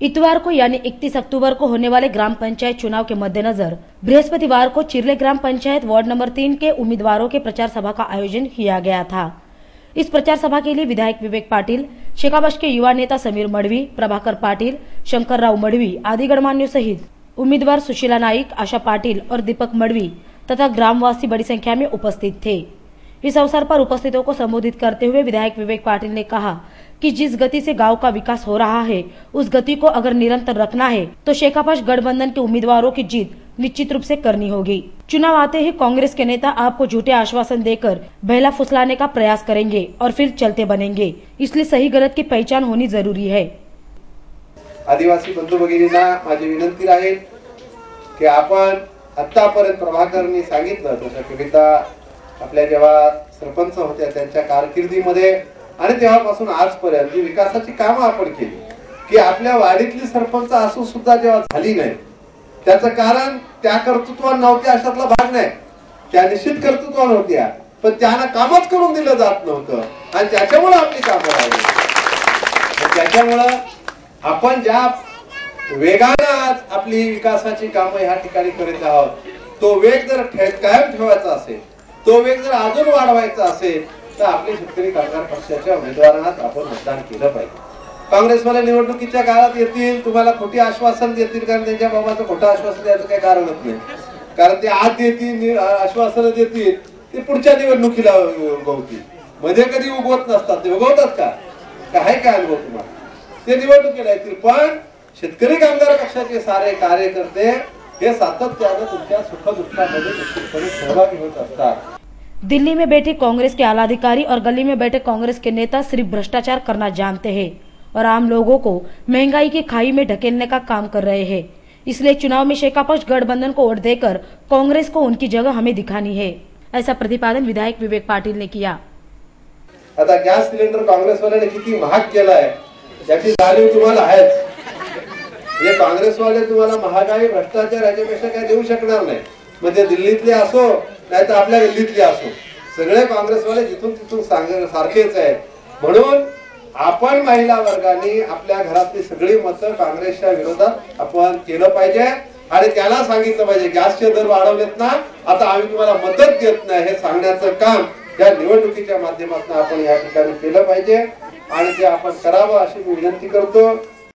इतवार को यानी 31 अक्टूबर को होने वाले ग्राम पंचायत चुनाव के मद्देनजर बृहस्पतिवार को चिरले ग्राम पंचायत वार्ड नंबर 3 के उम्मीदवारों के प्रचार सभा का आयोजन किया गया था। इस प्रचार सभा के लिए विधायक विवेक पाटिल, शेकापच के युवा नेता समीर मडवी, प्रभाकर पाटिल, शंकरराव मडवी आदि गणमान्यों सहित उम्मीदवार सुशीला नाइक, आशा पाटिल और दीपक मडवी तथा ग्रामवासी बड़ी संख्या में उपस्थित थे। इस अवसर पर उपस्थितों को संबोधित करते हुए विधायक विवेक पाटिल ने कहा कि जिस गति से गांव का विकास हो रहा है, उस गति को अगर निरंतर रखना है तो शेकापच गठबंधन के उम्मीदवारों की जीत निश्चित रूप से करनी होगी। चुनाव आते ही कांग्रेस के नेता आपको झूठे आश्वासन देकर बहला फुसलाने का प्रयास करेंगे और फिर चलते बनेंगे, इसलिए सही गलत की पहचान होनी जरूरी है। आदिवासी बंधू भगिनींना माझी विनंती राहील की आपण आतापर्यंत प्रभाकरनी सांगितलं तसं कविता आपल्या जेव्हा सरपंच होत्या त्यांच्या कारकिर्दीमध्ये आणि तेव्हापासून आजपर्यंत जी विकासाची कामं आपण केली की आपल्या वाडीतली सरपंच असून सुद्धा जेव्हा झाली नाही, त्याचं कारण त्या कर्तृत्वान नव्हते अशातला भाग नाही, त्या निश्चित कर्तृत्वान होत्या, पण त्यांना कामच करून दिलं जात नव्हतं आणि त्याच्यामुळे आपली कामं राहिली। त्याच्यामुळे आपण ज्या वेगाने आपली विकासाची कामं ह्या ठिकाणी करीत आहोत, तो वेग जर कायम ठेवायचा असेल, तो वेग जर अजून वाढवायचा असेल तर आपले शेतकरी कामगार पक्षाच्या उमेदवारांना आपण मतदान केलं पाहिजे। काँग्रेसवाले निवडणुकीच्या काळात येतील, तुम्हाला खोटी आश्वासन देतील, कारण त्यांच्या बाबाचं खोटं आश्वासन द्यायचं काही कारणच नाही, कारण ते आज देतील आश्वासन देतील ते पुढच्या निवडणुकीला उगवतील, मध्ये कधी उगवत नसतात, ते उगवतात का काय काय अनुभव तुम्हाला, ते निवडणुकीला येतील, पण शेतकरी कामगार पक्षाचे सारे कार्यकर्ते हे सातत्याने तुमच्या सुखदुःखामध्ये निश्चितपणे सहभागी होत असतात। दिल्ली में बैठे कांग्रेस के आला अधिकारी और गली में बैठे कांग्रेस के नेता सिर्फ भ्रष्टाचार करना जानते हैं और आम लोगों को महंगाई की खाई में ढकेलने का काम कर रहे हैं। इसलिए चुनाव में शेकापच गठबंधन को वोट देकर कांग्रेस को उनकी जगह हमें दिखानी है, ऐसा प्रतिपादन विधायक विवेक पाटिल ने किया। आता गॅस सिलेंडर काँग्रेसवाल्याने किती महाग केलाय याची जाणीव तुम्हाला आहेच। हे काँग्रेसवाले तुम्हाला महागाई भ्रष्टाचार याच्यापेक्षा काय देऊ शकणार नाही, म्हणजे दिल्लीतले असो नाही तर आपल्या गल्लीतले असो, सगळे काँग्रेसवाले जिथून तिथून सारखेच आहेत। म्हणून आपण महिला वर्गाने आपल्या घरातली सगळी मतं काँग्रेसच्या विरोधात आपण केलं पाहिजे आणि त्याला सांगितलं पाहिजे गॅसचे दर वाढवलेत ना, आता आम्ही तुम्हाला मदत देत नाही हे सांगण्याचं काम या निवडणुकीच्या माध्यमातून आपण या ठिकाणी केलं पाहिजे आणि ते आपण करावं अशी मी विनंती करतो।